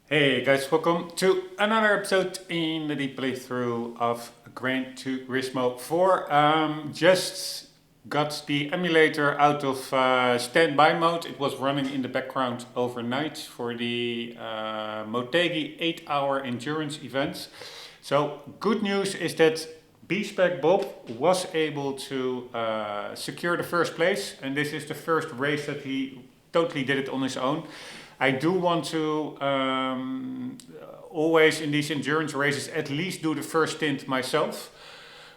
Hey guys, welcome to another episode in the deep playthrough of Gran Turismo 4. Just got the emulator out of standby mode. It was running in the background overnight for the Motegi 8-hour endurance event. So good news is that B-Spec Bob was able to secure the first place, and this is the first race that he totally did it on his own. I do want to always in these endurance races at least do the first stint myself,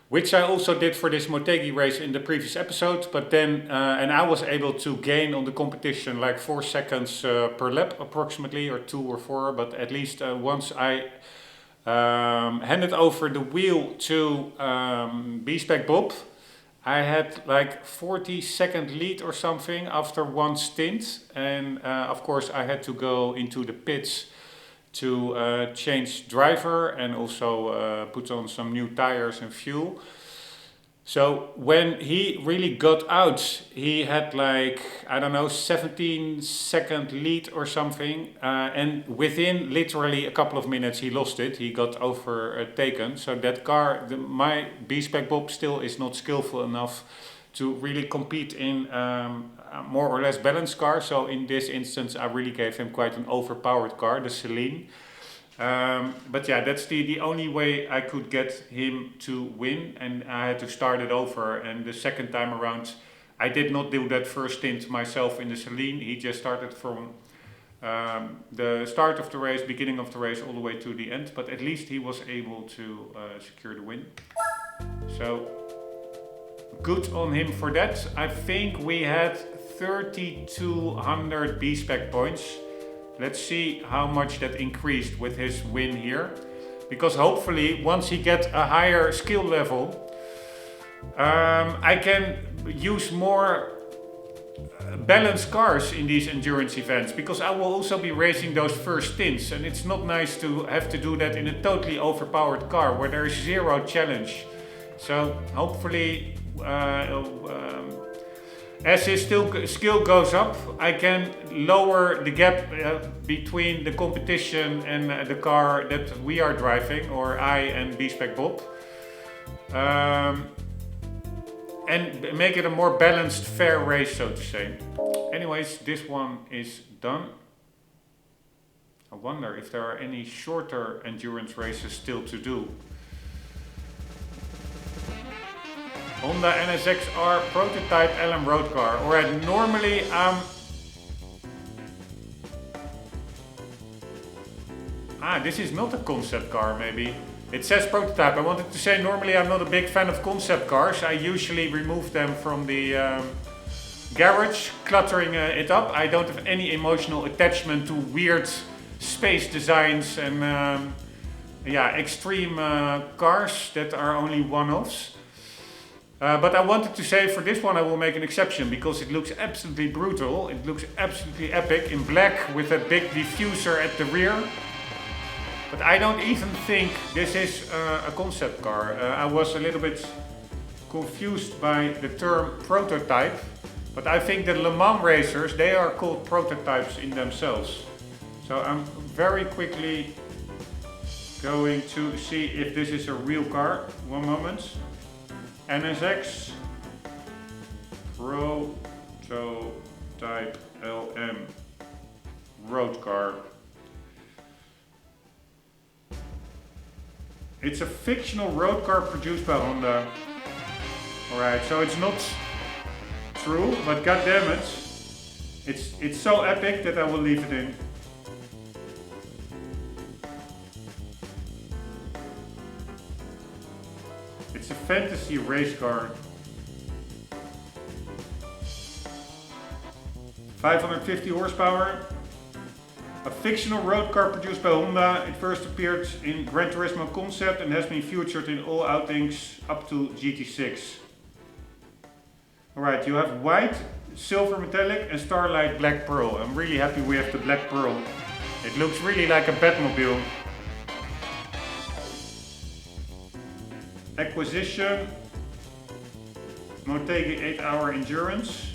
which I also did for this Motegi race in the previous episode. But then, and I was able to gain on the competition like 4 seconds per lap approximately, or 2 or 4. But at least once I handed over the wheel to B-Spec Bob, I had like 40-second lead or something after one stint, and of course I had to go into the pits to change driver and also put on some new tires and fuel. So when he really got out, he had like, I don't know, 17-second lead or something. And within literally a couple of minutes, he lost it. He got overtaken. So that car, my B-Spec Bob still is not skillful enough to really compete in a more or less balanced car. So in this instance, I really gave him quite an overpowered car, the Celine. But yeah, that's the only way I could get him to win, and I had to start it over. And the second time around, I did not do that first stint myself in the Celine. He just started from the start of the race, beginning of the race, all the way to the end. But at least he was able to secure the win. So good on him for that. I think we had 3,200 B-Spec points. Let's see how much that increased with his win here. Because hopefully, once he gets a higher skill level, I can use more balanced cars in these endurance events. Because I will also be racing those first stints. And it's not nice to have to do that in a totally overpowered car where there is zero challenge. So hopefully, as his skill goes up, I can lower the gap between the competition and the car that we are driving, or I and B-Spec Bob, and make it a more balanced, fair race, so to say. Anyways, this one is done. I wonder if there are any shorter endurance races still to do. Honda NSX-R prototype LM road car. Alright, normally this is not a concept car maybe. It says prototype. I wanted to say normally I'm not a big fan of concept cars. I usually remove them from the garage, cluttering it up. I don't have any emotional attachment to weird space designs and extreme cars that are only one-offs. But I wanted to say for this one I will make an exception because it looks absolutely brutal. It looks absolutely epic in black with a big diffuser at the rear. But I don't even think this is a concept car. I was a little bit confused by the term prototype. But I think the Le Mans racers, they are called prototypes in themselves. So I'm very quickly going to see if this is a real car. One moment. NSX Prototype LM road car. It's a fictional road car produced by Honda. Alright, so it's not true, but goddammit, it's so epic that I will leave it in. It's a fantasy race car. 550 horsepower. A fictional road car produced by Honda. It first appeared in Gran Turismo concept and has been featured in all outings up to GT6. Alright, you have white, silver metallic and starlight black pearl. I'm really happy we have the black pearl. It looks really like a Batmobile. Acquisition, Motegi 8-hour endurance.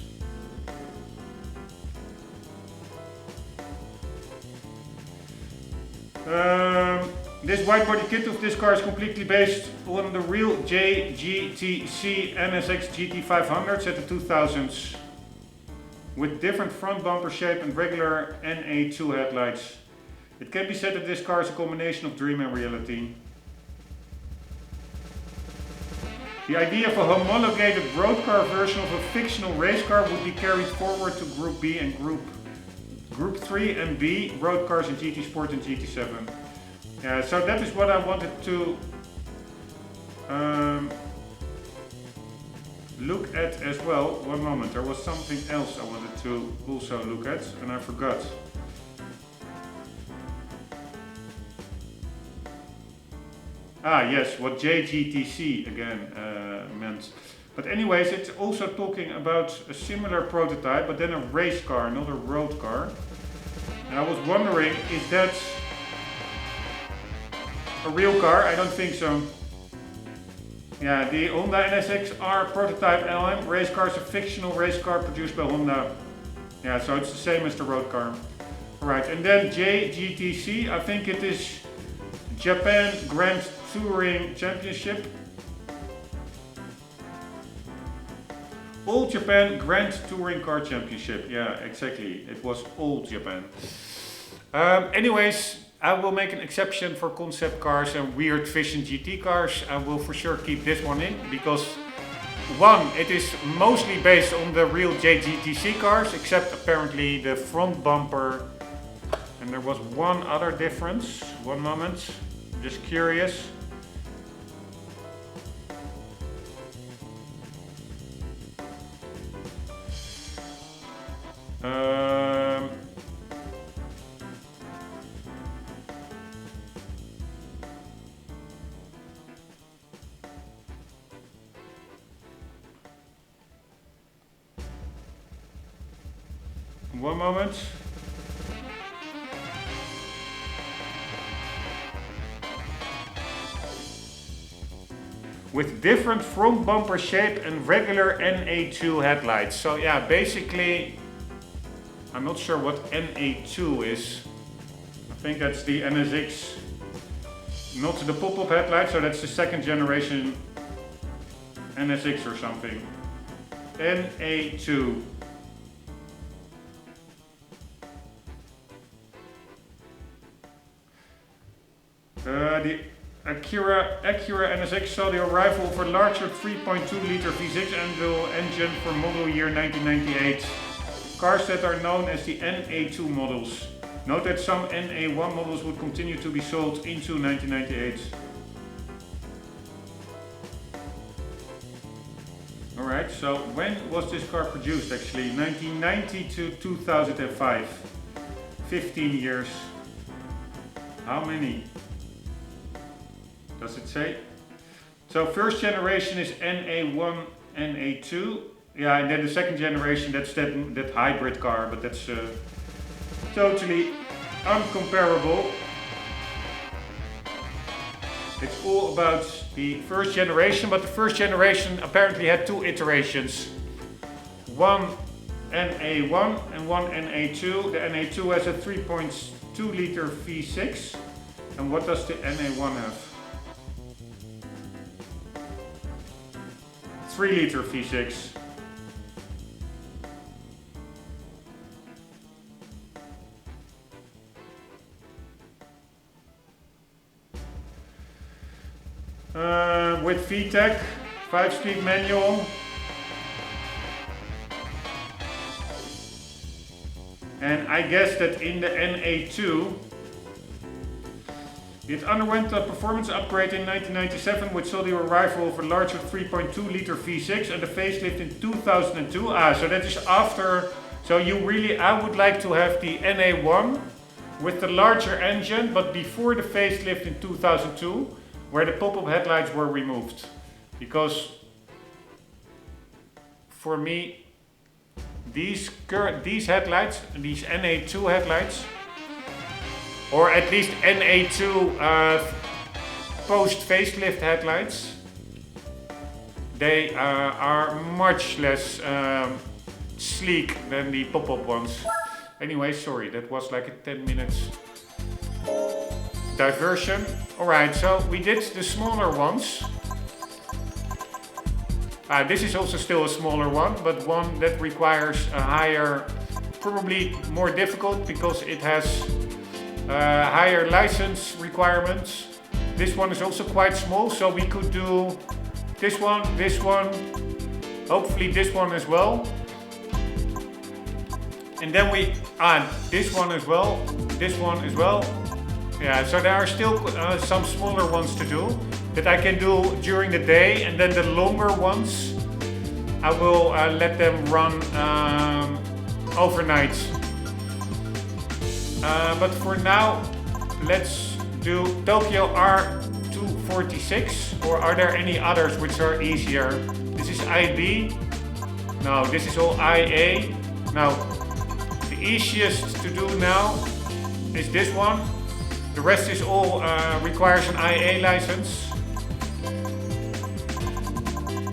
This wide body kit of this car is completely based on the real JGTC NSX GT500s at the 2000s with different front bumper shape and regular NA2 headlights. It can be said that this car is a combination of dream and reality. The idea of a homologated road car version of a fictional race car would be carried forward to Group B and Group 3 and B road cars in GT Sport and GT7. So that is what I wanted to look at as well. One moment, there was something else I wanted to also look at and I forgot. Yes, what JGTC again meant. But anyways, it's also talking about a similar prototype, but then a race car, not a road car. And I was wondering, is that a real car? I don't think so. Yeah, the Honda NSX-R prototype LM race car is a fictional race car produced by Honda. Yeah, so it's the same as the road car. Alright, and then JGTC, I think it is Japan Grand Touring Championship. All Japan Grand Touring Car Championship. Yeah, exactly. It was all Japan. Anyways, I will make an exception for concept cars and weird Vision GT cars. I will for sure keep this one in because one, it is mostly based on the real JGTC cars, except apparently the front bumper. And there was one other difference. One moment, I'm just curious. One moment. With different front bumper shape and regular NA2 headlights. So yeah, basically, I'm not sure what NA2 is. I think that's the NSX, not the pop-up headlight, so that's the second generation NSX or something. NA2. The Acura NSX saw the arrival of a larger 3.2 liter V6 engine for model year 1998. Cars that are known as the NA2 models. Note that some NA1 models would continue to be sold into 1998. Alright, so when was this car produced actually? 1990 to 2005. 15 years. How many? Does it say? So first generation is NA1, NA2. Yeah, and then the second generation, that's that hybrid car, but that's totally uncomparable. It's all about the first generation, but the first generation apparently had two iterations. One NA1 and one NA2. The NA2 has a 3.2 liter V6. And what does the NA1 have? 3 liter V6. With VTEC, 5-speed manual. And I guess that in the NA2, it underwent a performance upgrade in 1997, which saw the arrival of a larger 3.2 liter V6 and a facelift in 2002. So that is after. So I would like to have the NA1 with the larger engine, but before the facelift in 2002, where the pop-up headlights were removed. Because for me, these headlights, these NA2 headlights, or at least NA2 post-facelift headlights, they are much less sleek than the pop-up ones. Anyway, sorry, that was like a 10 minutes diversion. Alright, so we did the smaller ones. This is also still a smaller one, but one that requires a higher, probably more difficult because it has higher license requirements. This one is also quite small, so we could do this one, hopefully this one as well. And then we this one as well, this one as well. Yeah, so there are still some smaller ones to do that I can do during the day, and then the longer ones I will let them run overnight. But for now, let's do Tokyo R246, or are there any others which are easier? This is IB. No, this is all IA. Now, the easiest to do now is this one. The rest is all requires an IA license.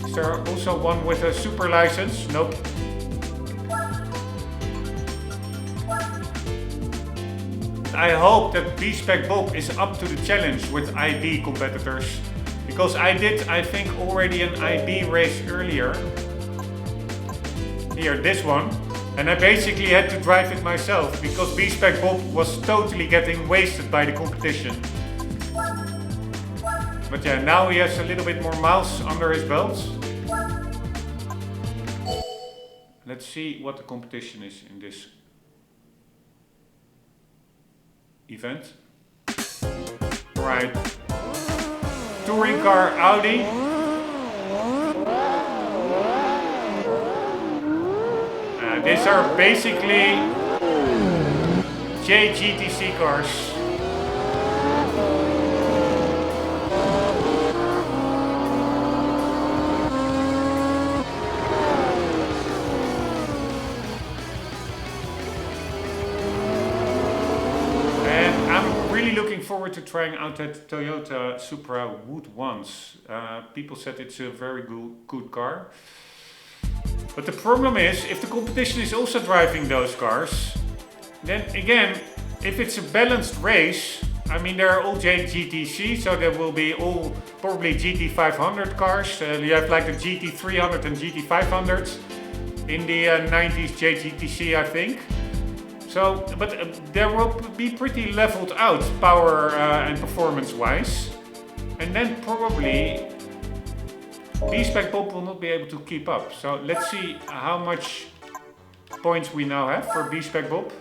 Is there also one with a super license? Nope. I hope that B-Spec Bob is up to the challenge with IB competitors. Because I did, I think, already an IB race earlier. Here, this one. And I basically had to drive it myself because B-Spec Bob was totally getting wasted by the competition. But yeah, now he has a little bit more miles under his belt. Let's see what the competition is in this event. Alright. Touring car Audi. These are basically JGTC cars. And I'm really looking forward to trying out that Toyota Supra Wood once. People said it's a very good car. But the problem is, if the competition is also driving those cars, then again, if it's a balanced race, I mean, they're all JGTC, so there will be all probably GT500 cars. You have like the GT300 and GT500 in the 90s JGTC, I think. So, but there will be pretty leveled out power and performance wise. And then probably B-Spec Bob will not be able to keep up. So let's see how much points we now have for B-Spec Bob.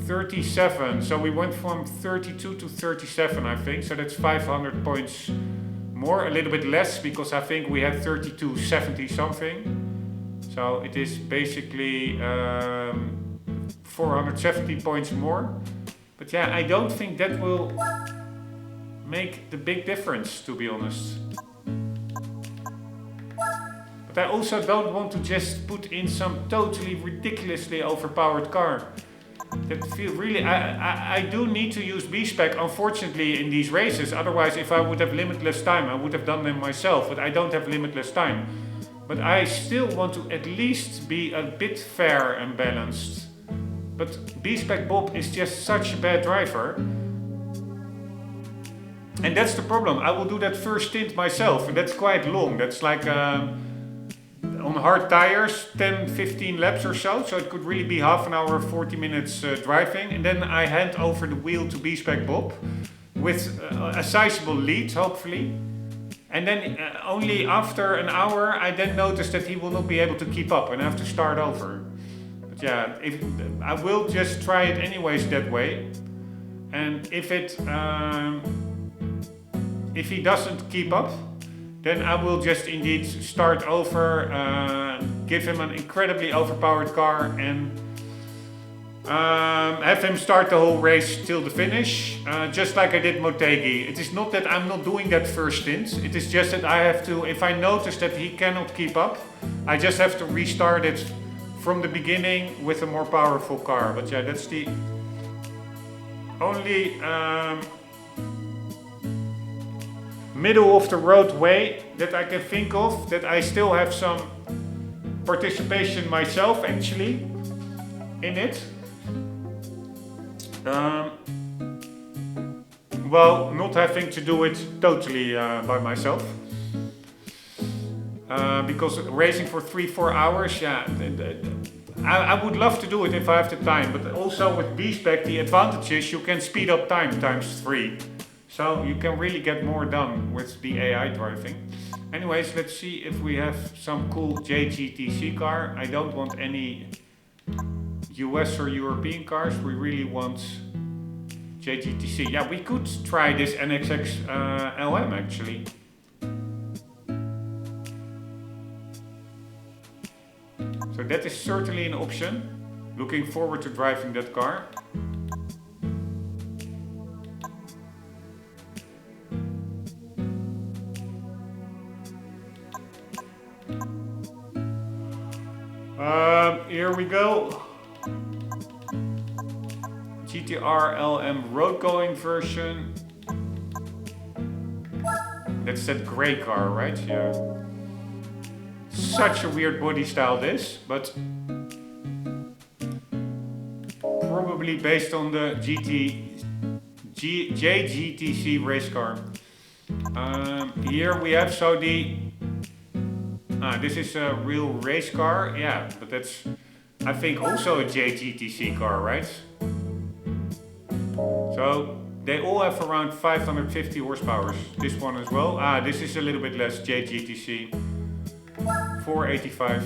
37. So we went from 32 to 37, I think. So that's 500 points more, a little bit less, because I think we had 3270 something. So it is basically 470 points more. But yeah, I don't think that will make the big difference, to be honest. But I also don't want to just put in some totally ridiculously overpowered car. That feel really, I do need to use B-Spec, unfortunately, in these races. Otherwise, if I would have limitless time, I would have done them myself. But I don't have limitless time. But I still want to at least be a bit fair and balanced. But B-Spec Bob is just such a bad driver. And that's the problem. I will do that first stint myself, and that's quite long. That's like on hard tires, 10-15 laps or so. So it could really be half an hour, 40 minutes driving. And then I hand over the wheel to B-Spec Bob with a sizable lead, hopefully. And then only after an hour, I then notice that he will not be able to keep up and I have to start over. But yeah, I will just try it anyways that way. And if he doesn't keep up, then I will just indeed start over, give him an incredibly overpowered car and have him start the whole race till the finish, just like I did Motegi. It is not that I'm not doing that first stint, it is just that I have to, if I notice that he cannot keep up, I just have to restart it from the beginning with a more powerful car. But yeah, that's the only middle of the road way that I can think of, that I still have some participation myself actually in it. well, not having to do it totally by myself. Because racing for 3-4 hours, yeah, I would love to do it if I have the time, but also with B-Spec the advantage is you can speed up time times 3. So you can really get more done with the AI driving. Anyways, let's see if we have some cool JGTC car. I don't want any US or European cars, we really want JGTC. Yeah, we could try this NXX LM actually. So that is certainly an option. Looking forward to driving that car. Here we go. GTR LM road going version. That's that grey car, right? Yeah. Such a weird body style this, but probably based on the JGTC race car. Here we have this is a real race car, yeah, but that's I think also a JGTC car, right? So they all have around 550 horsepower. This one as well. This is a little bit less, JGTC. 485.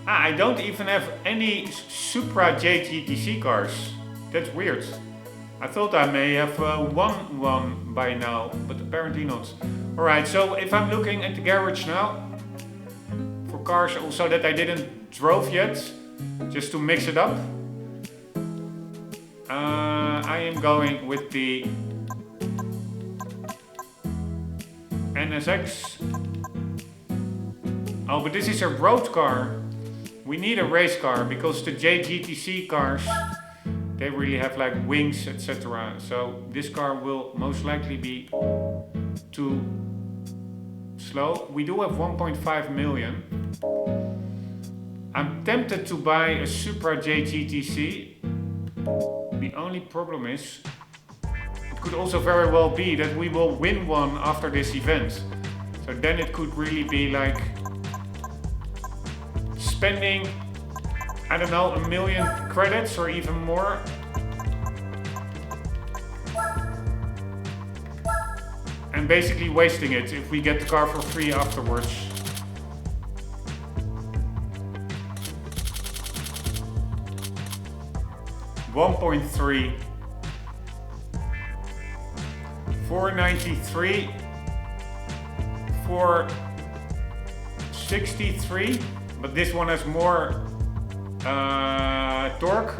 I don't even have any Supra JGTC cars. That's weird. I thought I may have won one by now, but apparently not. Alright, so if I'm looking at the garage now, for cars also that I didn't drove yet, just to mix it up, I am going with the NSX. Oh, but this is a road car. We need a race car because the JGTC cars, they really have like wings, etc. So this car will most likely be too slow. We do have 1.5 million. I'm tempted to buy a Supra JGTC. The only problem is, it could also very well be that we will win one after this event. So then it could really be like spending, I don't know, 1 million credits or even more. And basically wasting it if we get the car for free afterwards. $1.3, 493, 463. But this one has more torque.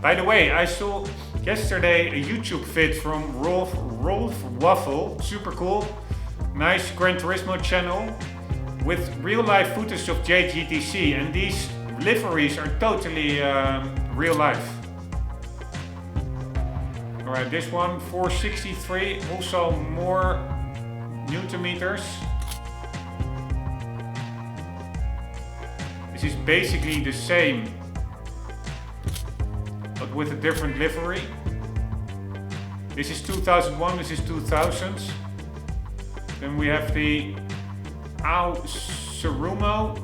By the way, I saw yesterday a YouTube vid from Rolf Waffle, super cool, nice Gran Turismo channel, with real life footage of JGTC, and these liveries are totally real life. Alright, this one 463, also more Newton meters. This is basically the same, but with a different livery. This is 2001, this is 2000. Then we have the Surumo.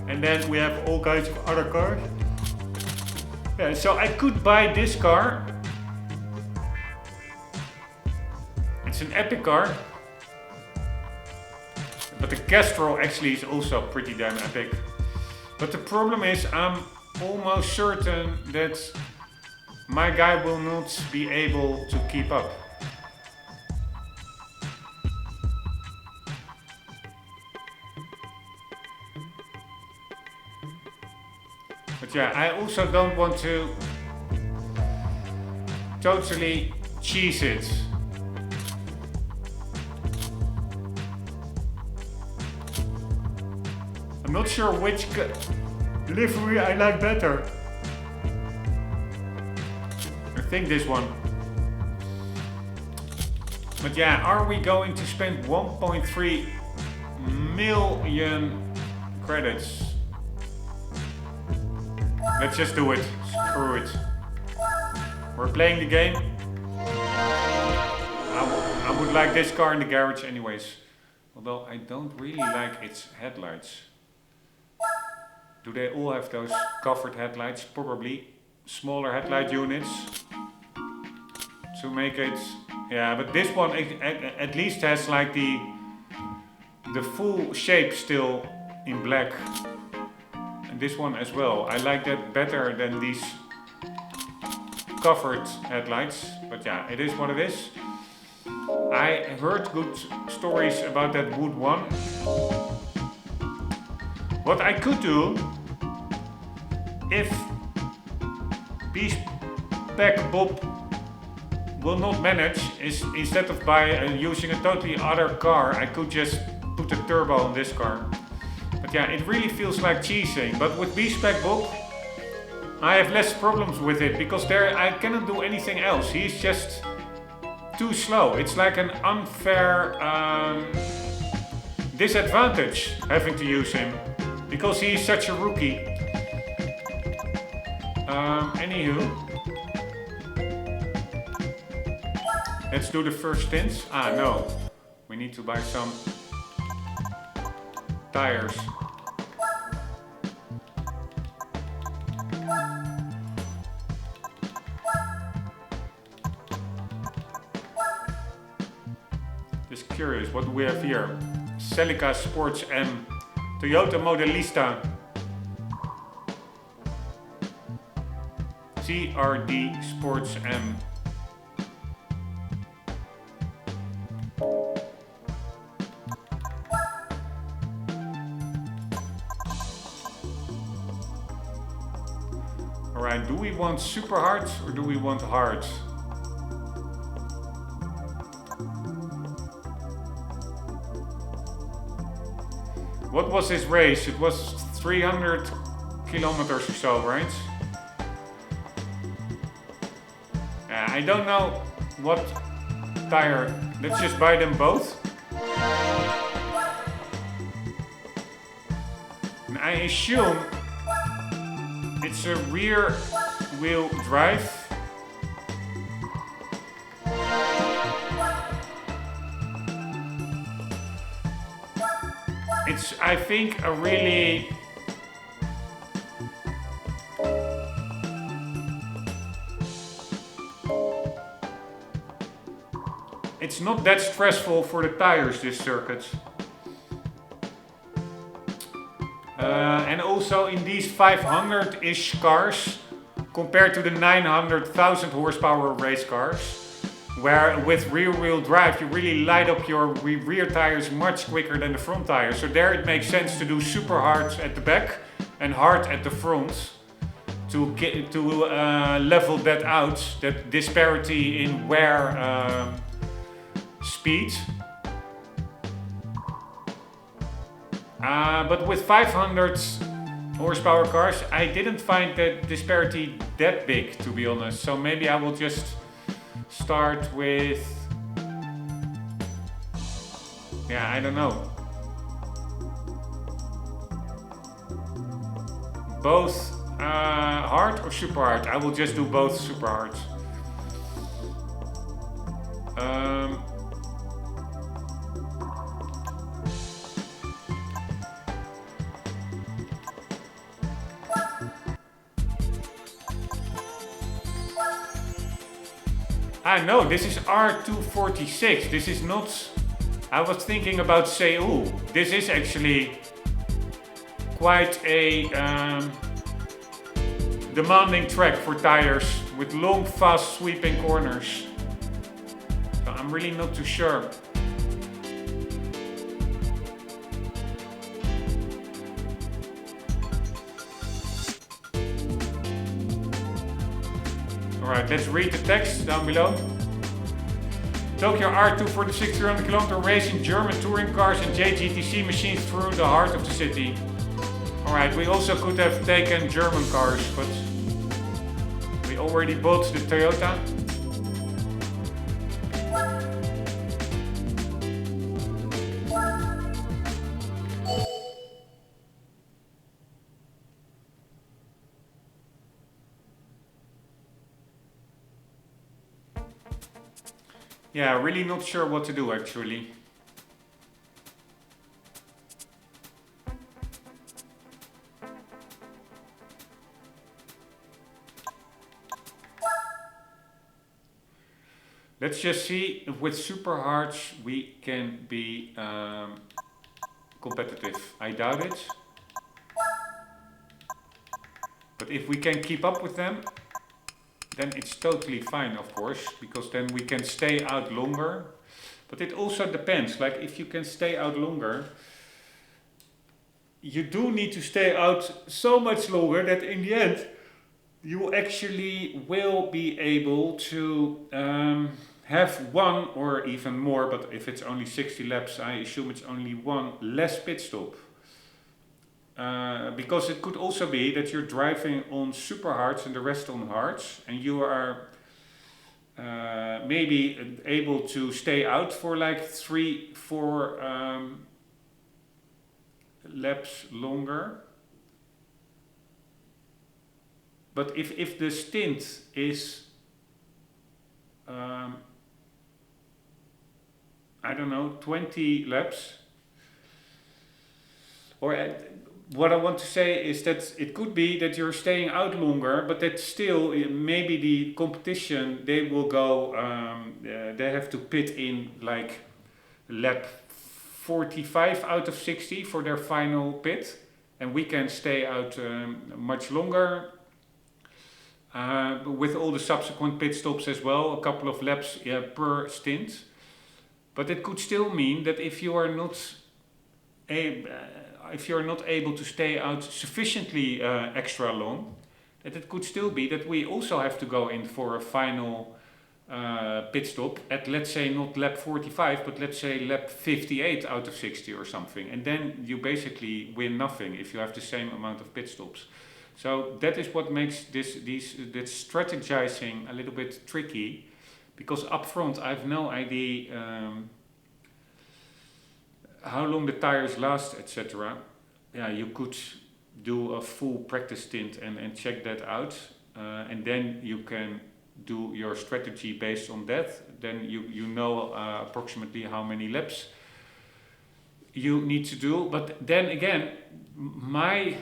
And then we have all kinds of other cars. Yeah, so I could buy this car. It's an epic car. But the Castrol actually is also pretty damn epic. But the problem is, I'm almost certain that my guy will not be able to keep up. But yeah, I also don't want to totally cheese it. I'm not sure which delivery I like better. I think this one. But yeah, are we going to spend 1.3 million credits? Let's just do it. Screw it. We're playing the game. I would like this car in the garage anyways. Although I don't really like its headlights. Do they all have those covered headlights? Probably smaller headlight units to make it. Yeah, but this one at least has like the full shape still in black. And this one as well. I like that better than these covered headlights. But yeah, it is what it is. I heard good stories about that wood one. What I could do, if Beastpack Bob will not manage, is instead of using a totally other car, I could just put a turbo on this car. But yeah, it really feels like cheesing. But with Beastpack Bob, I have less problems with it because there I cannot do anything else. He's just too slow. It's like an unfair disadvantage having to use him because he's such a rookie. Anywho, let's do the first stints. Ah no, we need to buy some tires. Just curious, what do we have here? Celica Sports M, Toyota Modelista, CRD Sports M. Alright, do we want super hard or do we want hard? What was his race? It was 300 kilometers or so, right? I don't know what tire. Let's just buy them both. And I assume it's a rear wheel drive. It's, I think, a really it's not that stressful for the tires, this circuit. And also in these 500-ish cars, compared to the 900,000 horsepower race cars, where with rear-wheel drive you really light up your rear tires much quicker than the front tires. So there it makes sense to do super hard at the back and hard at the front to level that out, that disparity in wear speed. But with 500 horsepower cars, I didn't find that disparity that big, to be honest. So maybe I will just start with, yeah, I don't know. Both hard or super hard? I will just do both super hard. No, this is R246. This is not. I was thinking about Seoul. This is actually quite a demanding track for tires with long, fast sweeping corners. So I'm really not too sure. Alright, let's read the text down below. Tokyo R246 300-kilometer race in German touring cars and JGTC machines through the heart of the city. Alright, we also could have taken German cars, but we already bought the Toyota. Yeah, really not sure what to do actually. Let's just see if with super hards we can be competitive. I doubt it. But if we can keep up with them, then it's totally fine, of course, because then we can stay out longer. But it also depends, like if you can stay out longer, you do need to stay out so much longer that in the end, you actually will be able to have one or even more, but if it's only 60 laps, I assume it's only one less pit stop. Because it could also be that you're driving on super hards and the rest on hards, and you are maybe able to stay out for like 3-4 laps longer. But if the stint is, I don't know, 20 laps, or what I want to say is that it could be that you're staying out longer, but that still maybe the competition, they will go, they have to pit in like lap 45 out of 60 for their final pit, and we can stay out much longer with all the subsequent pit stops as well, a couple of laps per stint. But it could still mean that if you are not able to stay out sufficiently extra long, that it could still be that we also have to go in for a final pit stop at, let's say, not lap 45, but let's say lap 58 out of 60 or something. And then you basically win nothing if you have the same amount of pit stops. So that is what makes this strategizing a little bit tricky, because up front I have no idea how long the tires last, etc. Yeah, you could do a full practice stint and check that out, and then you can do your strategy based on that. Then you know approximately how many laps you need to do. But then again, my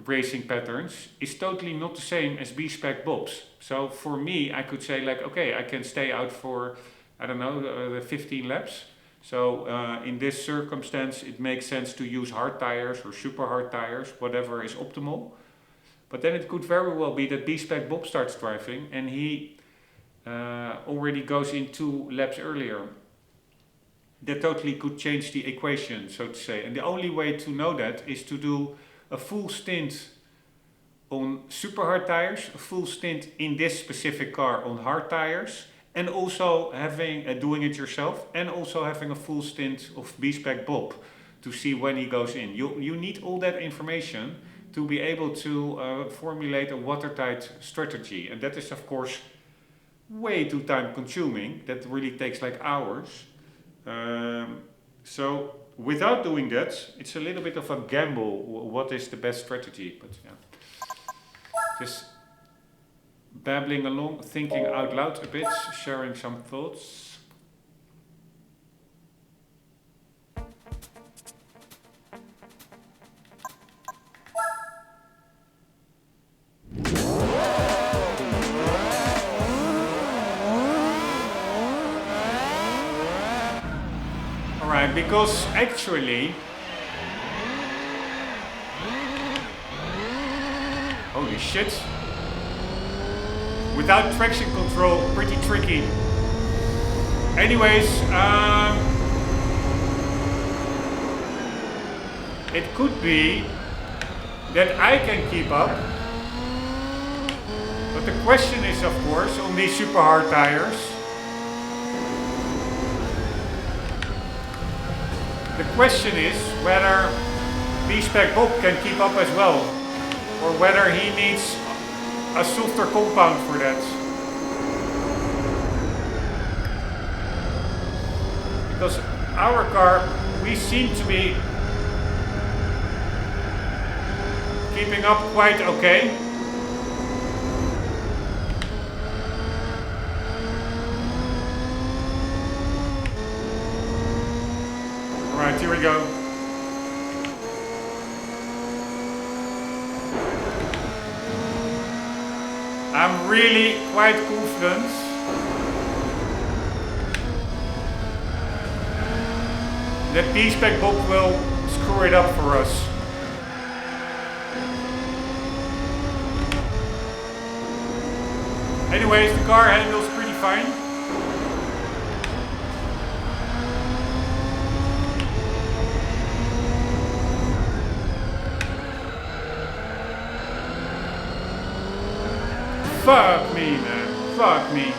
racing patterns is totally not the same as B-Spec Bob's. So for me, I could say like, okay, I can stay out for, I don't know, 15 laps. So in this circumstance, it makes sense to use hard tires or super hard tires, whatever is optimal. But then it could very well be that B-Spec Bob starts driving and he already goes in 2 laps earlier. That totally could change the equation, so to say. And the only way to know that is to do a full stint on super hard tires, a full stint in this specific car on hard tires, and also having doing it yourself, and also having a full stint of B-Spec Bob to see when he goes in. You need all that information to be able to formulate a watertight strategy. And that is, of course, way too time consuming. That really takes like hours. So without doing that, it's a little bit of a gamble. What is the best strategy? But yeah, just babbling along, thinking out loud a bit, sharing some thoughts. Alright, because actually, holy shit, without traction control, pretty tricky. Anyways, it could be that I can keep up, but the question is, of course, on these super hard tires, The question is whether B-Spec Bob can keep up as well, or whether he needs a softer compound for that. Because our car, we seem to be keeping up quite okay. Alright, here we go. I'm really quite confident that B-Spec Bob will screw it up for us. Anyways, the car handles pretty fine. Fuck me, man. Fuck me.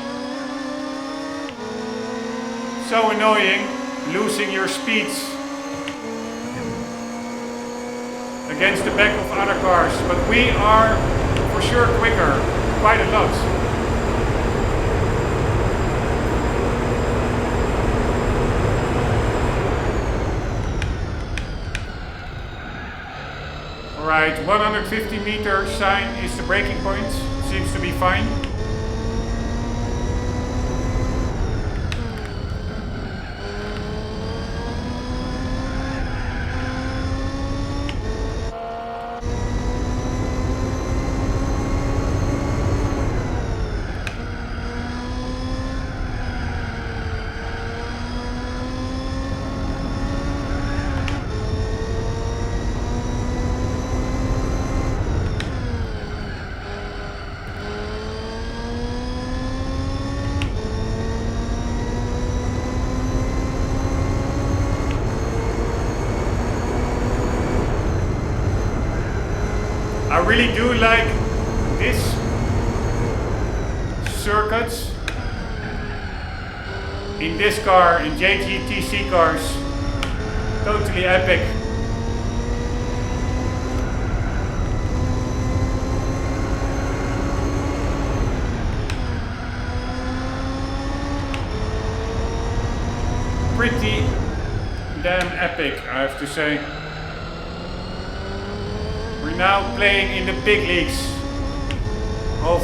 So annoying, losing your speeds against the back of other cars. But we are for sure quicker, quite a lot. Alright, 150 meter sign is the braking point. Seems to be fine. I really do like this circuit in this car, in JGTC cars. Totally epic. Pretty damn epic, I have to say. We're now playing in the big leagues of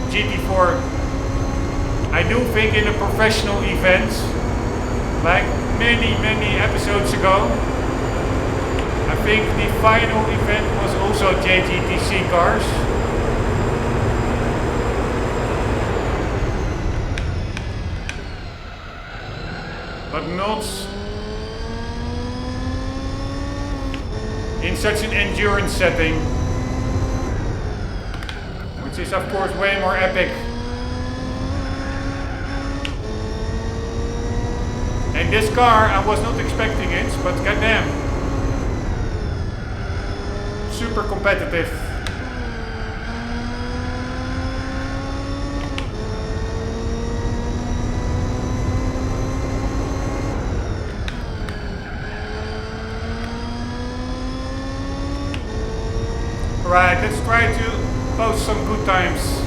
GT4. I do think in a professional event, like many episodes ago, I think the final event was also JGTC cars. But not in such an endurance setting, which is of course way more epic. And this car, I was not expecting it, but goddamn, super competitive. Right, let's try to post some good times.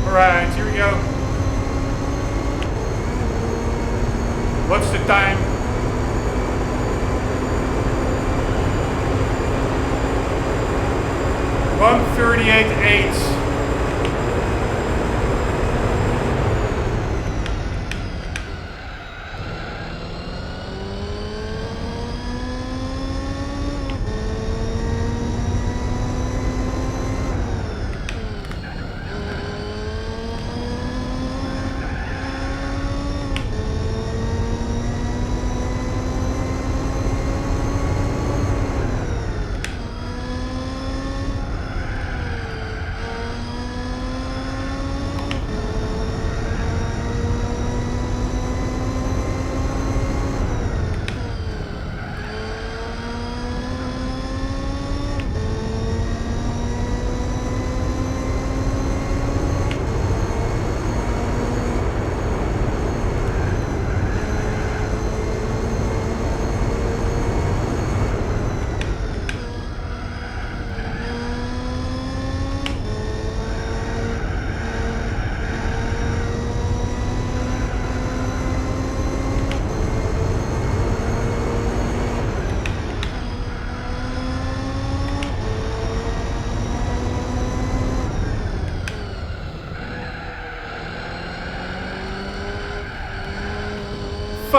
Alright, here we go. What's the time? .1:38.8.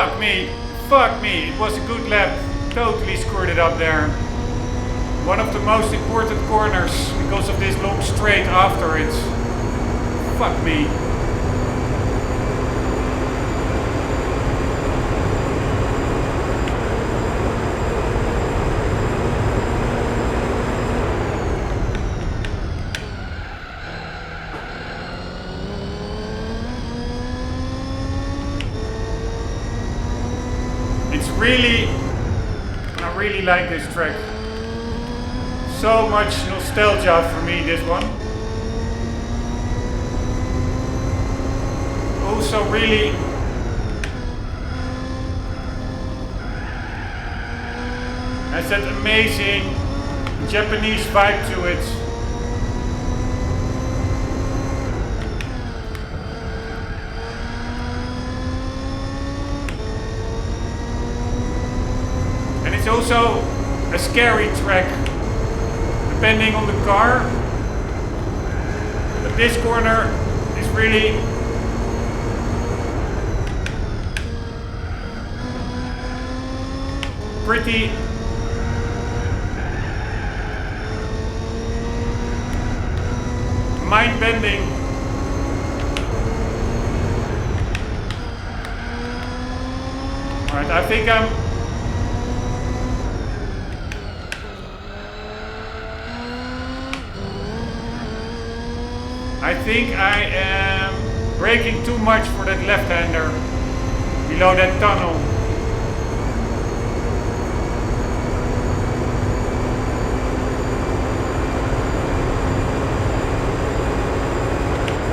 Fuck me. Fuck me. It was a good lap. Totally screwed it up there. One of the most important corners because of this long straight after it. Fuck me. I really like this track. So much nostalgia for me, this one. Also really has that amazing Japanese vibe to it. It's also a scary track, depending on the car. But this corner is really pretty mind-bending. Alright, I think I am braking too much for that left-hander below that tunnel.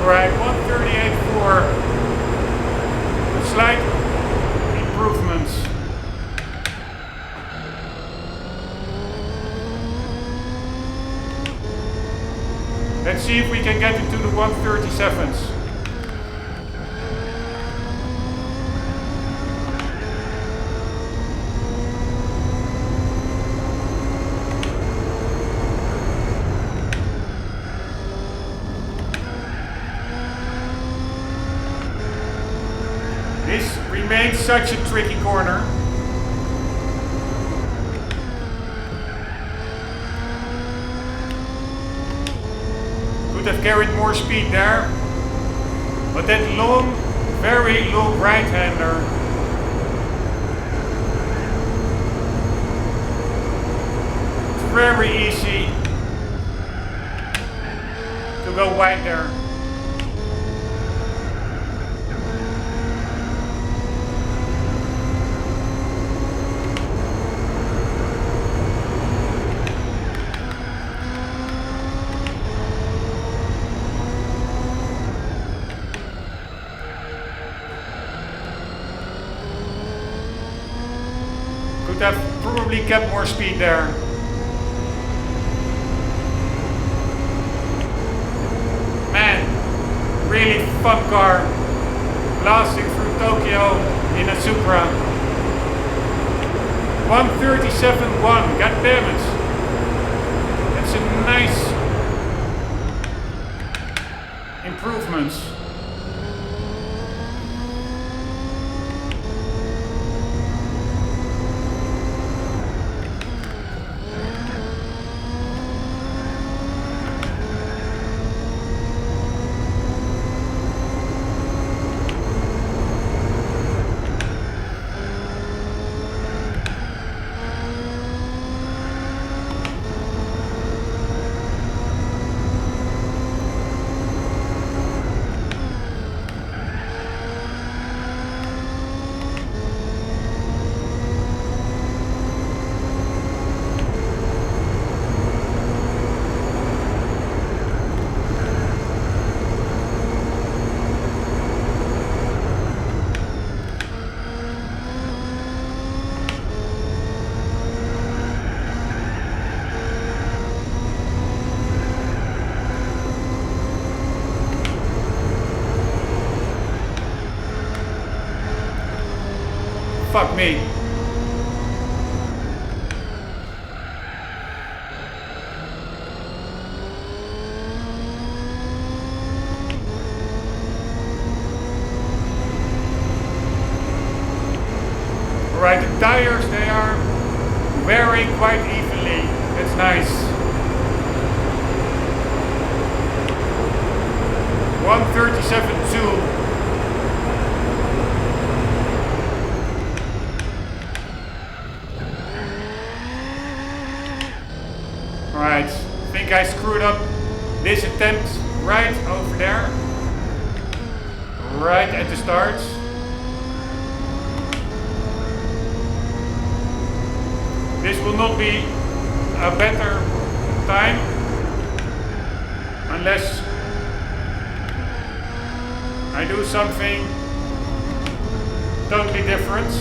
Alright, 138.4. Slight improvements. Let's see if we can get into the 137s. This remains such a tricky corner. Could have carried more speed there, but that long, very long right-hander it's very easy to go wide there. Have probably kept more speed there. Man, really fun car. Blasting through Tokyo in a Supra. 137.1, god damn it. That's a nice improvement. Right, the tires, they are wearing quite evenly. That's nice. 137.2. Alright, I think I screwed up this attempt right over there. Right at the start. This will not be a better time unless I do something totally different.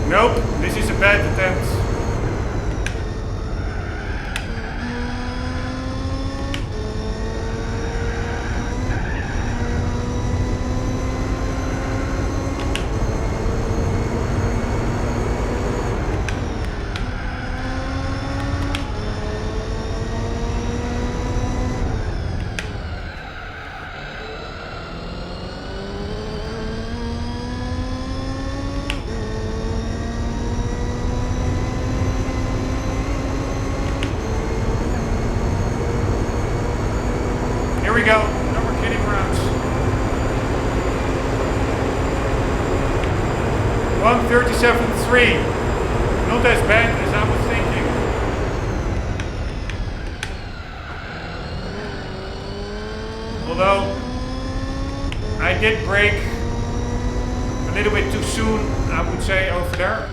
Nope, this is a bad attempt. Here we go, no more kidding around. 137.3. Not as bad as I was thinking. Although I did brake a little bit too soon, I would say, over there.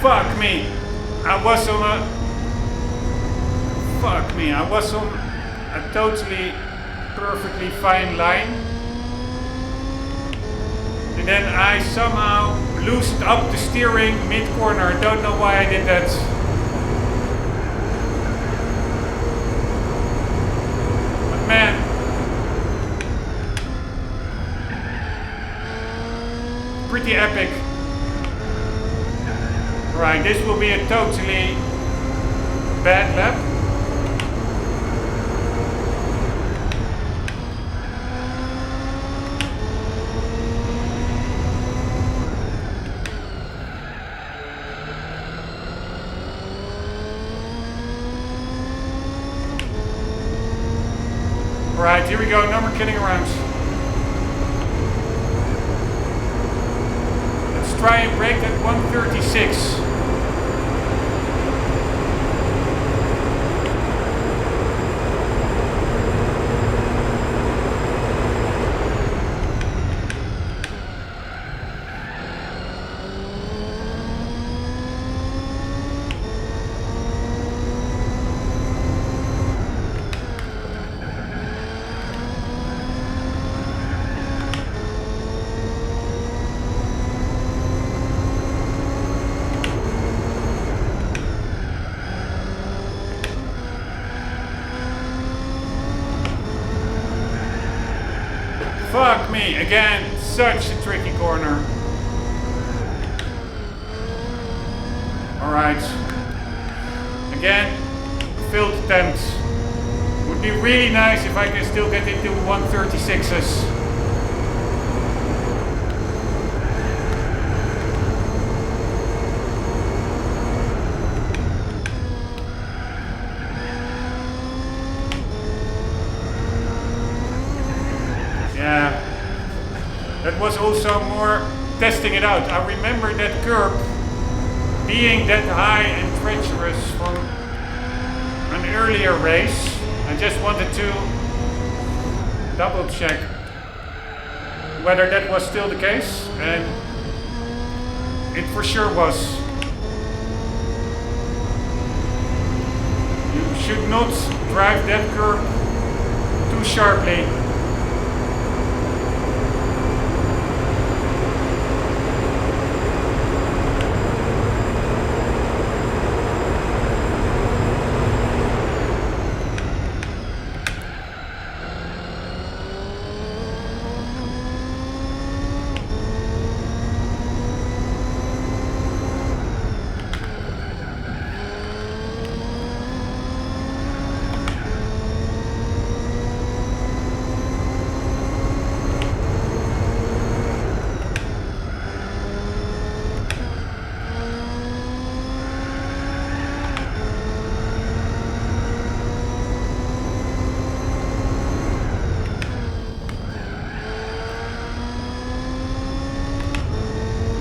Fuck me, I was on a totally perfectly fine line, and then I somehow loosened up the steering mid-corner. I don't know why I did that. But man, pretty epic. Right, this will be a totally bad lap. Right, here we go, no more kidding around. Let's try and break that 136. Fuck me, again, such a tricky corner. Alright. Again, failed attempt. Would be really nice if I can still get into 136s. Yeah, that was also more testing it out. I remember that curb being that high and treacherous from an earlier race. I just wanted to double check whether that was still the case, and it for sure was. You should not drive that curb too sharply.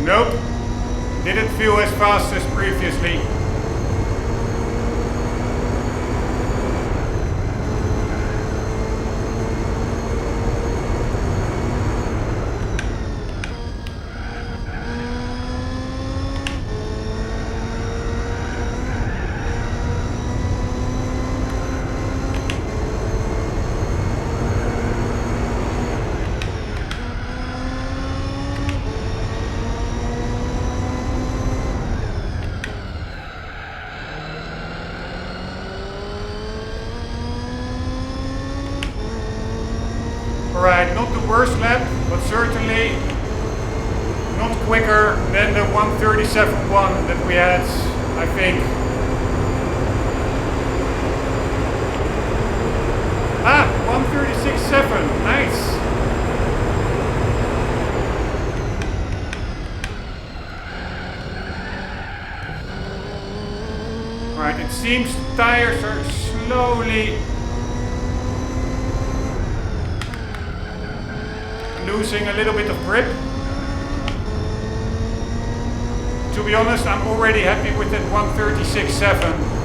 Nope, didn't feel as fast as previously. Alright, not the worst lap, but certainly not quicker than the 1:37.1 that we had, I think. Ah, 1:36.7, nice. Alright, it seems the tires are slowly losing a little bit of grip. To be honest, I'm already happy with that 1:36.7.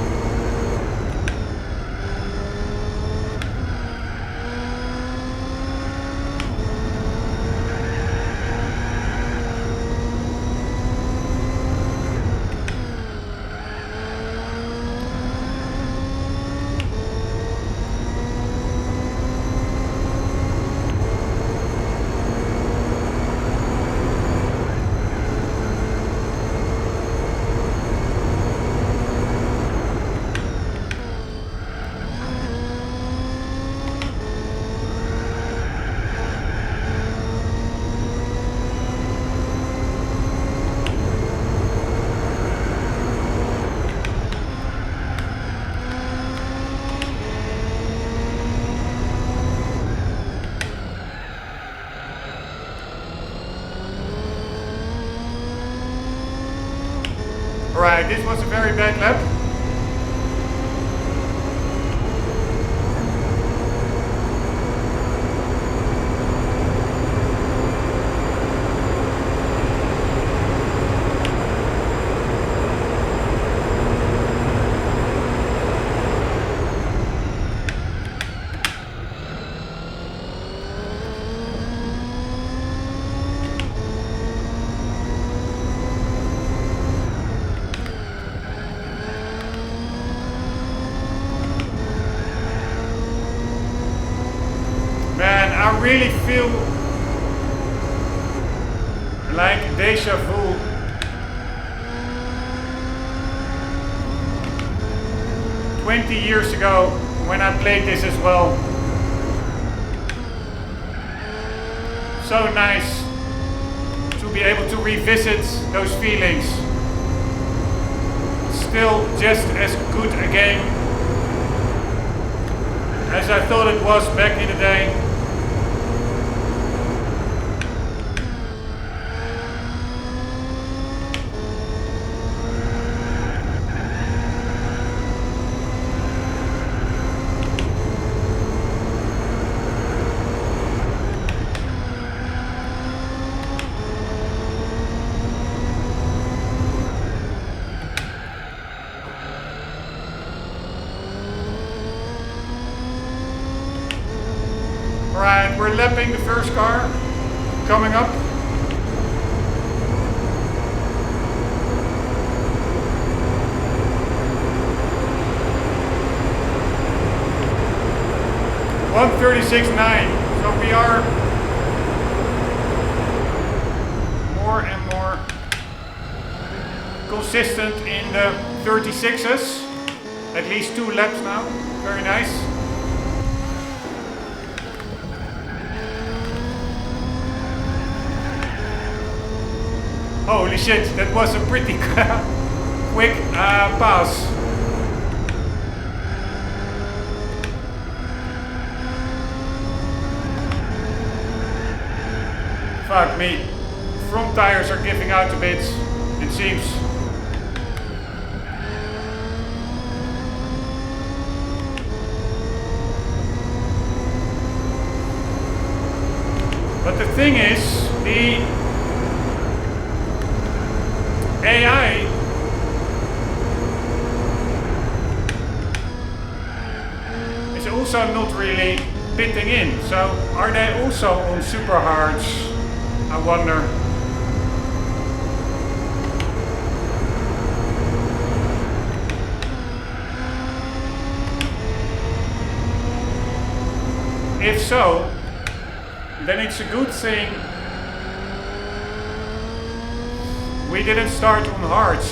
Alright, this was a very bad lap. I really feel like deja vu. $20 years ago when I played this as well. So nice to be able to revisit those feelings. Still just as good a game as I thought it was back in the day. Alright, we're lapping the first car coming up. $1:36.9. So we are more and more consistent in the 36s. At least 2 laps now. Very nice. Holy shit, that was a pretty quick pass. Fuck me. Front tires are giving out a bit, it seems. But the thing is, AI is also not really pitting in. So are they also on super hards? I wonder. If so, then it's a good thing we didn't start on hards.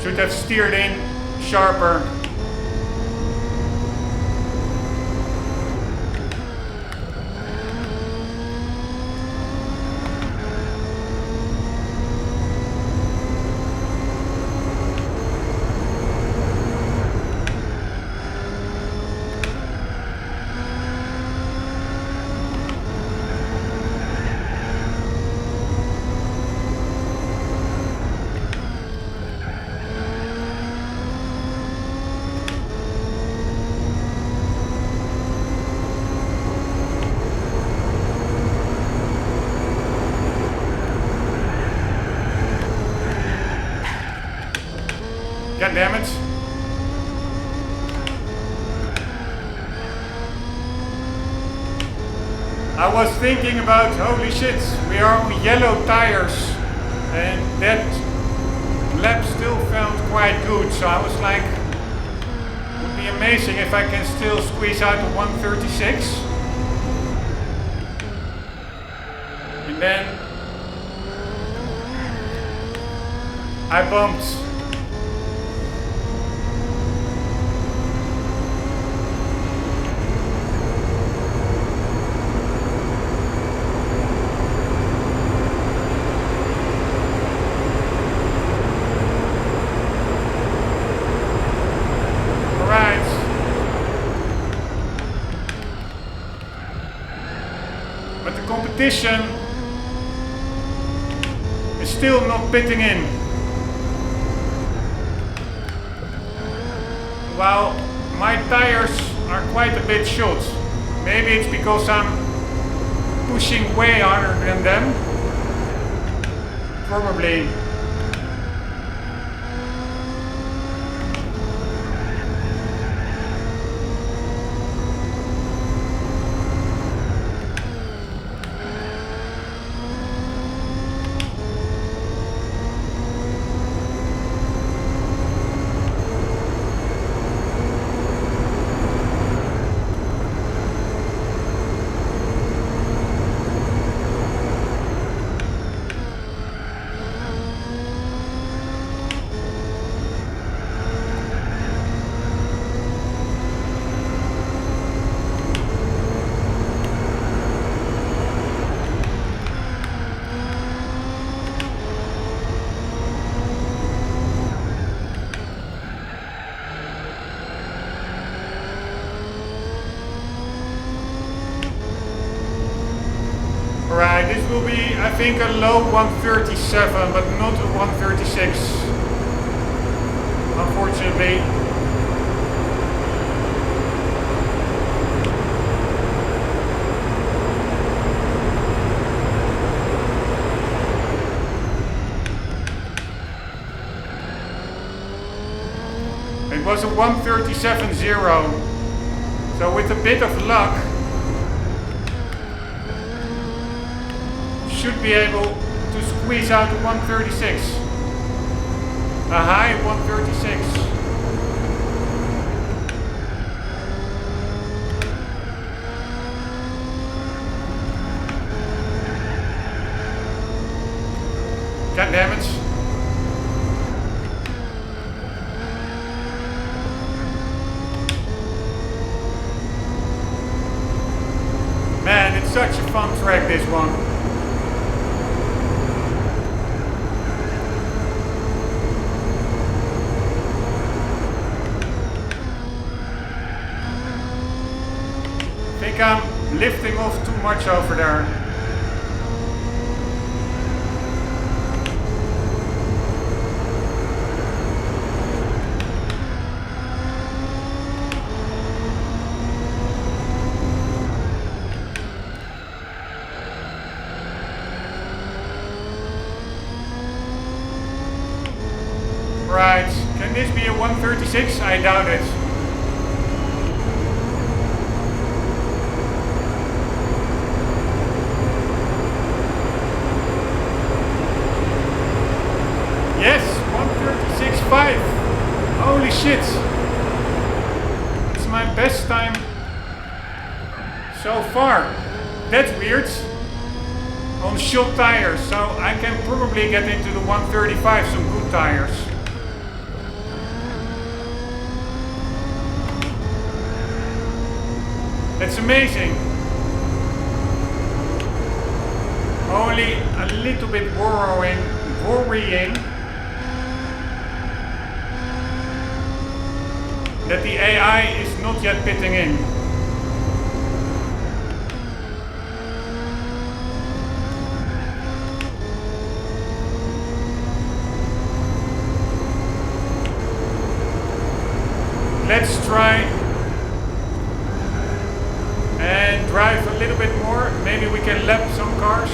Should have steered in sharper. God damn it. I was thinking about, holy shit, we are on yellow tires and that lap still felt quite good. So I was like, it would be amazing if I can still squeeze out a 136. And then I bumped. Competition is still not pitting in. While my tires are quite a bit short. Maybe it's because I'm pushing way harder than them. Probably. Alright, this will be, I think, a low 137, but not a 136. Unfortunately. It was a 137.0. So with a bit of luck, should be able to squeeze out a 136. A high 136. God damn it. Man, it's such a fun track, this one. think I'm lifting off too much over there. Right, can this be a 136? I doubt it. Yes, 136.5. Holy shit. It's my best time so far. That's weird. On short tires, so I can probably get into the 135, some good tires. That's amazing. Only a little bit worrying that the AI is not yet pitting in. Let's try and drive a little bit more. Maybe we can lap some cars.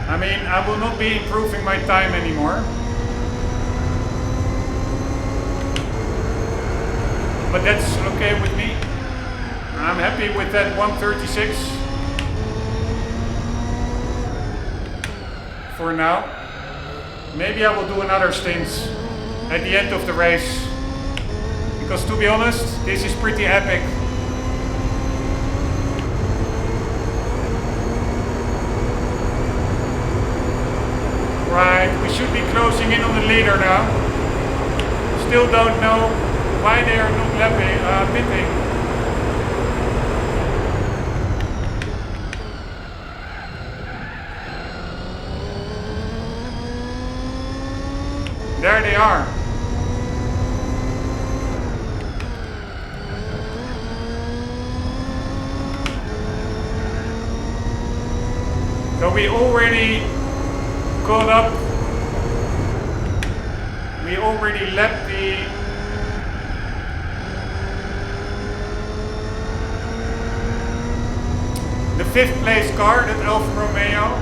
I mean, I will not be improving my time anymore. But that's okay with me. I'm happy with that 136 for now. Maybe I will do another stint at the end of the race, because to be honest, this is pretty epic. Right, we should be closing in on the leader now. Still don't know why they are not pitting. There they are. So we already caught up. We already lapped the 5th place car, that Alfa Romeo.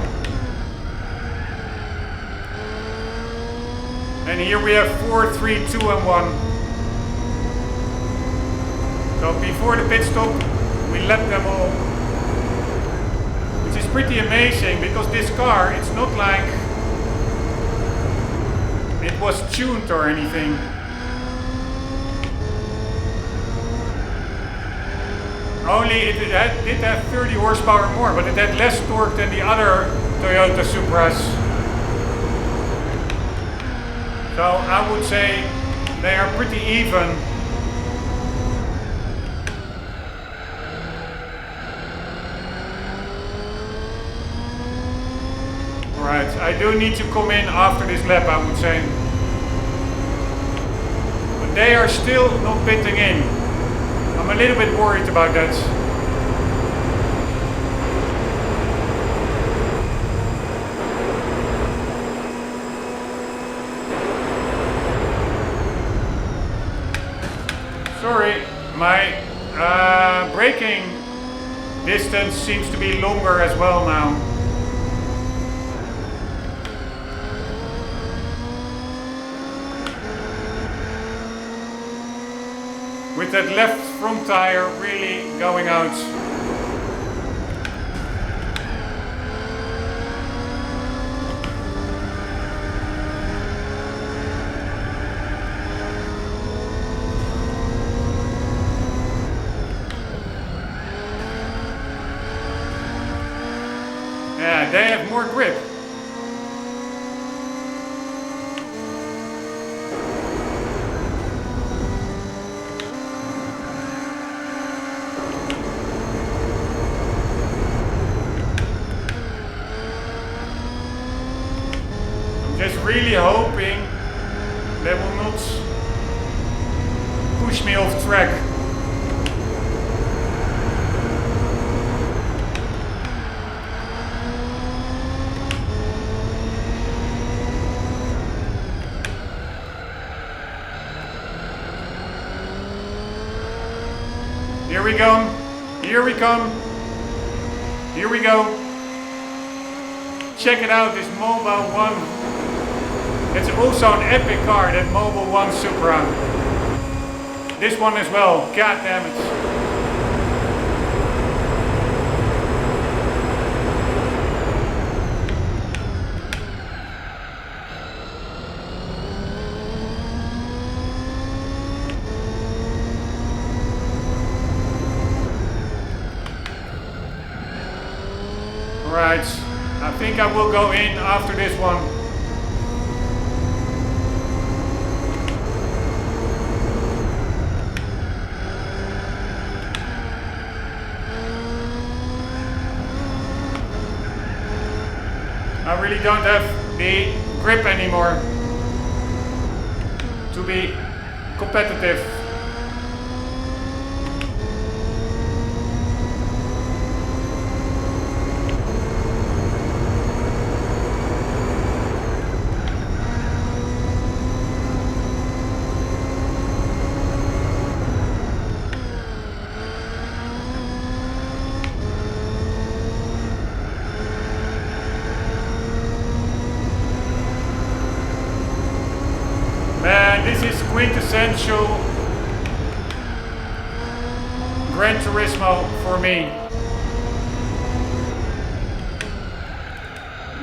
And here we have 4, 3, 2 and 1. So before the pit stop, we lapped them all. Which is pretty amazing, because this car, it's not like it was tuned or anything. Only it did have 30 horsepower more, but it had less torque than the other Toyota Supras. So I would say they are pretty even. Right, I do need to come in after this lap, I would say. But they are still not pitting in. I'm a little bit worried about that. Sorry, my braking distance seems to be longer as well now. With that left front tire really going out. Yeah, they have more grip. Just really hoping they will not push me off track. Here we go. Here we come. Here we go. Check it out, this Mobile 1. It's also an epic car, that Mobile 1 Supra. This one as well, god damn it. Right, I think I will go in after this one. I really don't have the grip anymore to be competitive. This is quintessential Gran Turismo for me.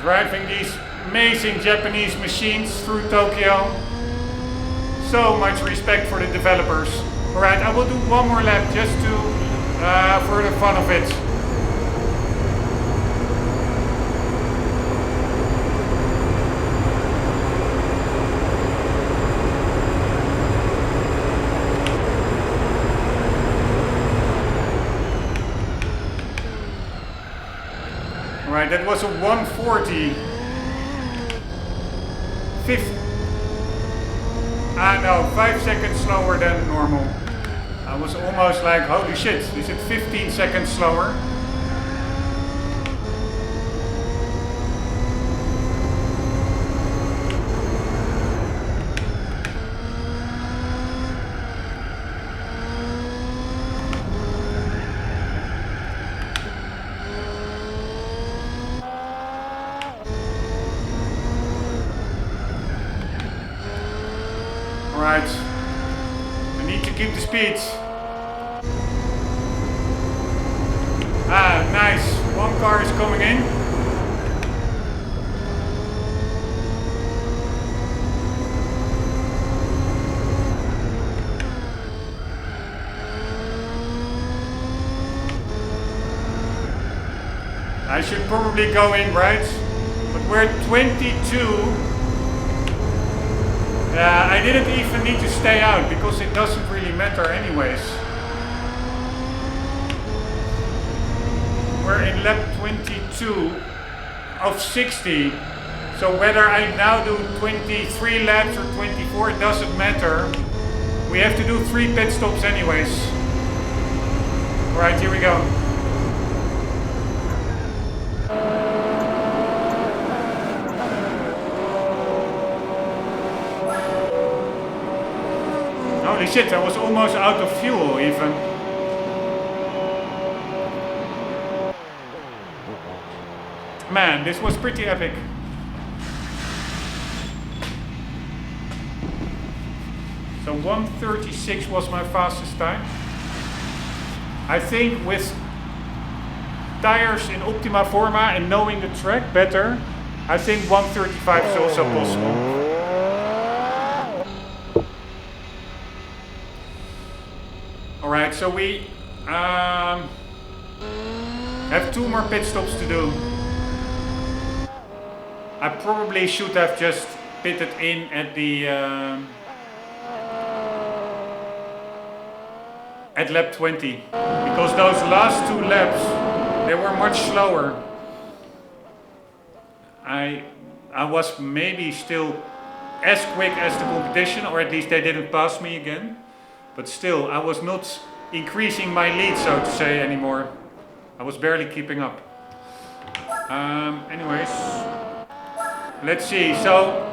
Driving these amazing Japanese machines through Tokyo. So much respect for the developers. Alright, I will do one more lap just to for the fun of it. Right, that was a 140. 5 seconds slower than normal. I was almost like, holy shit, is it 15 seconds slower? Right, I need to keep the speed. Ah, nice. One car is coming in. I should probably go in, right? But we're at 22. I didn't even need to stay out because it doesn't really matter anyways. We're in lap 22 of 60. So whether I now do 23 laps or 24, it doesn't matter. We have to do 3 pit stops anyways. Alright, here we go. Holy shit, I was almost out of fuel even. Man, this was pretty epic. So 1:36 was my fastest time. I think with tires in optima forma and knowing the track better, I think 1:35 is also possible. Alright, so we have 2 more pit stops to do. I probably should have just pitted in at the at lap 20, because those last 2 laps they were much slower. I was maybe still as quick as the competition, or at least they didn't pass me again. But still, I was not increasing my lead, so to say, anymore. I was barely keeping up. Anyways, let's see. So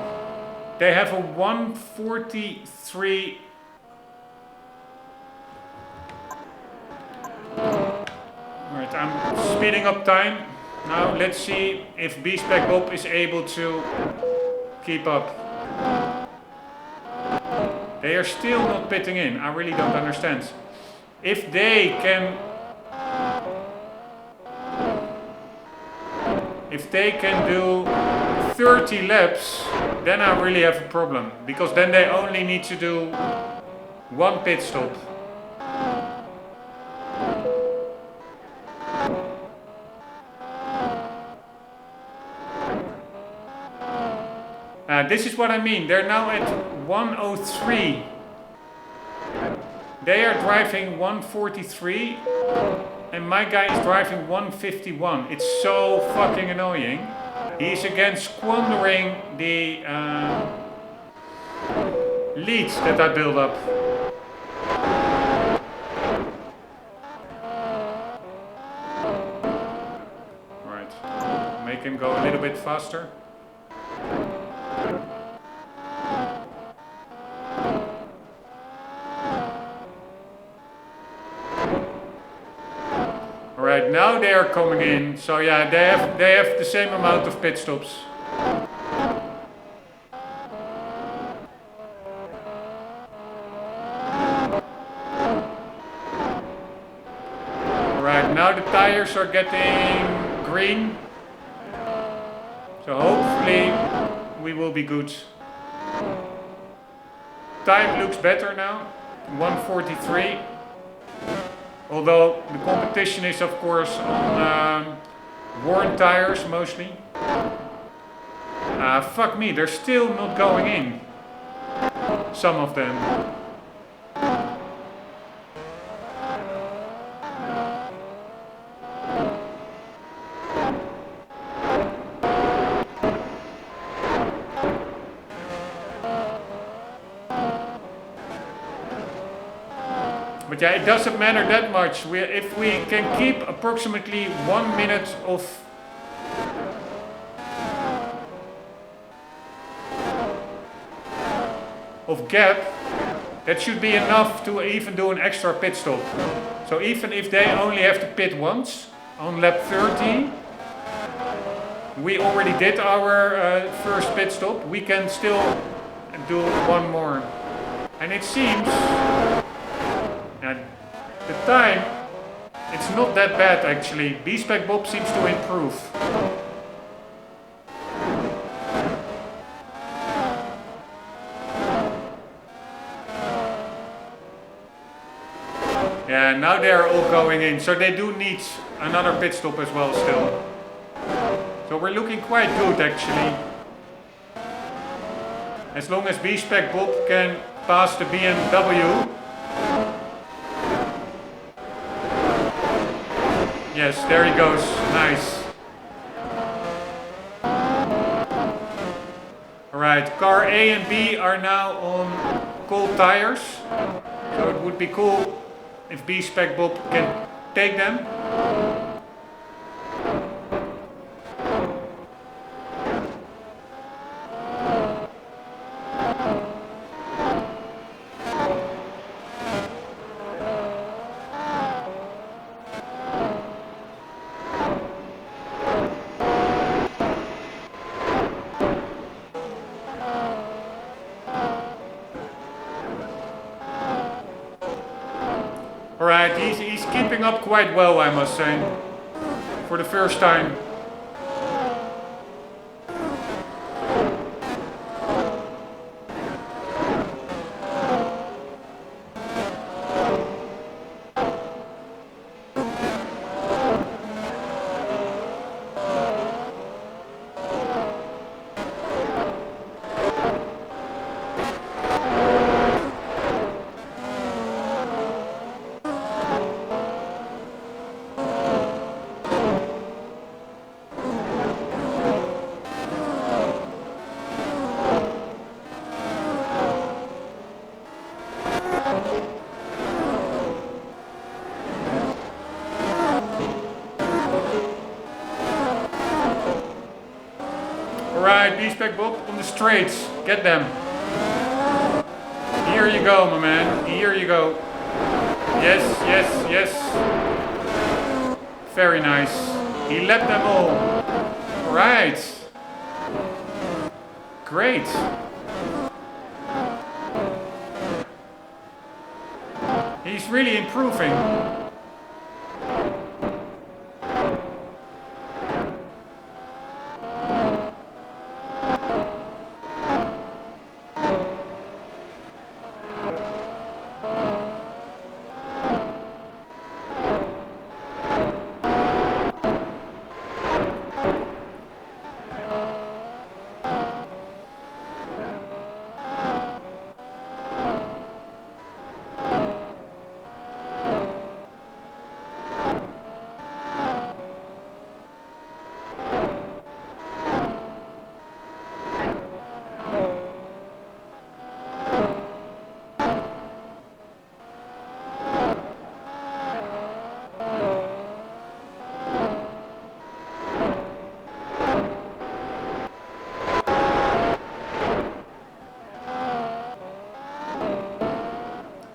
they have a 143. Alright, I'm speeding up time. Now let's see if Bob is able to keep up. They are still not pitting in. I really don't understand. If they can do 30 laps, then I really have a problem. Because then they only need to do one pit stop. This is what I mean. They're now at 103. They are driving 143 and my guy is driving 151. It's so fucking annoying. He's again squandering the leads that I build up. Alright, make him go a little bit faster. Alright, now they are coming in. So yeah, they have the same amount of pit stops. Alright, now the tires are getting green. So hopefully we will be good. Time looks better now. 143. Although the competition is of course on worn tires mostly. Fuck me, they're still not going in. Some of them. But yeah, it doesn't matter that much. If we can keep approximately 1 minute of gap, that should be enough to even do an extra pit stop. So even if they only have to pit once on lap 30, we already did our first pit stop. We can still do one more. And it seems the time, it's not that bad actually. Bob seems to improve. Yeah, now they are all going in. So they do need another pit stop as well still. So we're looking quite good actually. As long as Bob can pass the BMW. Yes, there he goes. Nice. Alright, car A and B are now on cold tires. So it would be cool if Bob can take them. Alright, he's keeping up quite well, I must say, for the first time. B-spec Bob, on the straights. Get them. Here you go, my man. Here you go. Yes, yes, yes. Very nice. He led them all. Right. Great. He's really improving.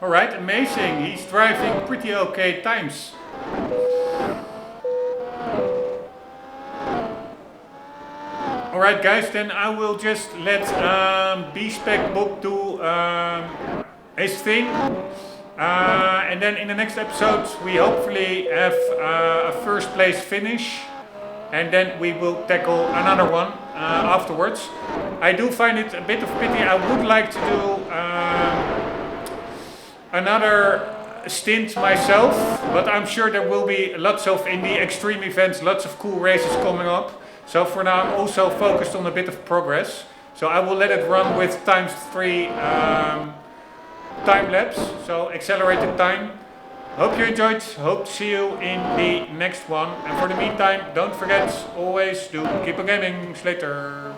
Alright, amazing. He's driving pretty okay times. Alright guys, then I will just let B-spec Bob do his thing. And then in the next episode we hopefully have a first place finish. And then we will tackle another one afterwards. I do find it a bit of pity. I would like to do another stint myself, but I'm sure there will be lots of indie extreme events, lots of cool races coming up. So for now I'm also focused on a bit of progress. So I will let it run with ×3 time lapse, so accelerated time. Hope you enjoyed, hope to see you in the next one. And for the meantime, don't forget, always do keep on gaming. Later.